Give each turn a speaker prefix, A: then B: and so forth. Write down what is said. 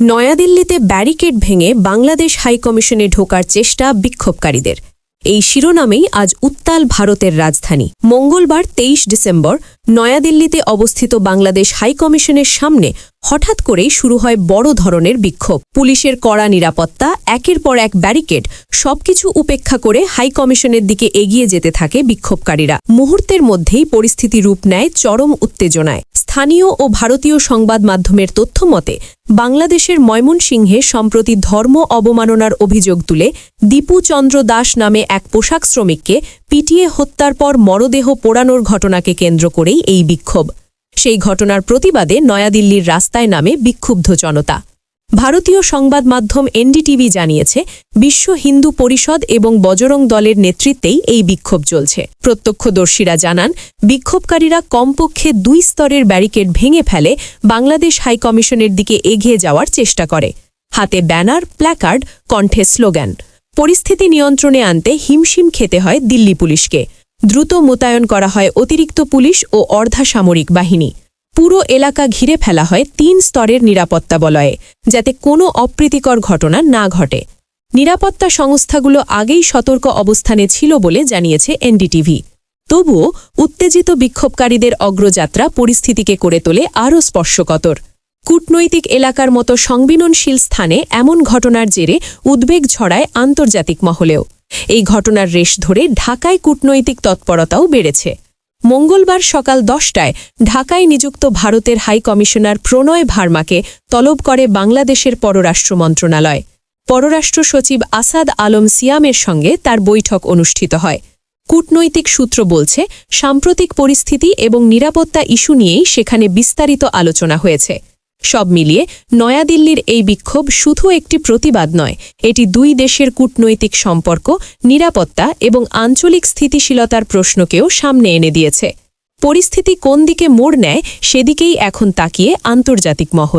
A: নয়াদিল্লিতে ব্যারিকেড ভেঙে বাংলাদেশ হাইকমিশনে ঢোকার চেষ্টা বিক্ষোভকারীদের। এই শিরোনামেই আজ উত্তাল ভারতের রাজধানী। মঙ্গলবার ২৩ ডিসেম্বর নয়াদিল্লিতে অবস্থিত বাংলাদেশ হাইকমিশনের সামনে হঠাৎ করেই শুরু হয় বড় ধরনের বিক্ষোভ। পুলিশের কড়া নিরাপত্তা, একের পর এক ব্যারিকেড, সবকিছু উপেক্ষা করে হাইকমিশনের দিকে এগিয়ে যেতে থাকে বিক্ষোভকারীরা। মুহূর্তের মধ্যেই পরিস্থিতি রূপ নেয় চরম উত্তেজনায়। স্থানীয় ও ভারতীয় সংবাদ মাধ্যমের তথ্যমতে বাংলাদেশের ময়মনসিংহে সম্প্রতি ধর্ম অবমাননার অভিযোগ তুলে দীপু চন্দ্র দাস নামে এক পোশাক শ্রমিককে পিটিয়ে হত্যার পর মরদেহ পোড়ানোর ঘটনাকে কেন্দ্র করেই এই বিক্ষোভ। সেই ঘটনার প্রতিবাদে নয়াদিল্লির রাস্তায় নামে বিক্ষুব্ধ জনতা। ভারতীয় সংবাদ মাধ্যম এনডিটিভি জানিয়েছে, বিশ্ব হিন্দু পরিষদ এবং বজরং দলের নেতৃত্বেই এই বিক্ষোভ চলছে। প্রত্যক্ষদর্শীরা জানান, বিক্ষোভকারীরা কমপক্ষে ২ স্তরের ব্যারিকেড ভেঙে ফেলে বাংলাদেশ হাইকমিশনের দিকে এগিয়ে যাওয়ার চেষ্টা করে। হাতে ব্যানার, প্ল্যাকার্ড, কণ্ঠে স্লোগান। পরিস্থিতি নিয়ন্ত্রণে আনতে হিমশিম খেতে হয় দিল্লি পুলিশকে। দ্রুত মোতায়েন করা হয় অতিরিক্ত পুলিশ ও অর্ধসামরিক বাহিনী। পুরো এলাকা ঘিরে ফেলা হয় ৩ স্তরের নিরাপত্তা বলয়ে, যাতে কোনো অপ্রীতিকর ঘটনা না ঘটে। নিরাপত্তা সংস্থাগুলো আগেই সতর্ক অবস্থানে ছিল বলে জানিয়েছে এনডিটিভি। তবুও উত্তেজিত বিক্ষোভকারীদের অগ্রযাত্রা পরিস্থিতিকে করে তোলে আরও স্পর্শকাতর। কূটনৈতিক এলাকার মতো সংবেদনশীল স্থানে এমন ঘটনার জেরে উদ্বেগ ছড়ায় আন্তর্জাতিক মহলেও। এই ঘটনার রেশ ধরে ঢাকায় কূটনৈতিক তৎপরতাও বেড়েছে। মঙ্গলবার সকাল ১০টায় ঢাকায় নিযুক্ত ভারতের হাইকমিশনার প্রণয় ভার্মাকে তলব করে বাংলাদেশের পররাষ্ট্র মন্ত্রণালয়। পররাষ্ট্র সচিব আসাদ আলম সিয়ামের সঙ্গে তার বৈঠক অনুষ্ঠিত হয়। কূটনৈতিক সূত্র বলছে, সাম্প্রতিক পরিস্থিতি এবং নিরাপত্তা ইস্যু নিয়েই সেখানে বিস্তারিত আলোচনা হয়েছে। সব মিলিয়ে নয়াদিল্লির এই বিক্ষোভ শুধু একটি প্রতিবাদ নয়, এটি ২ দেশের কূটনৈতিক সম্পর্ক, নিরাপত্তা এবং আঞ্চলিক স্থিতিশীলতার প্রশ্নকেও সামনে এনে দিয়েছে। পরিস্থিতি কোন দিকে মোড় নেয় সেদিকেই এখন তাকিয়ে আন্তর্জাতিক মহল।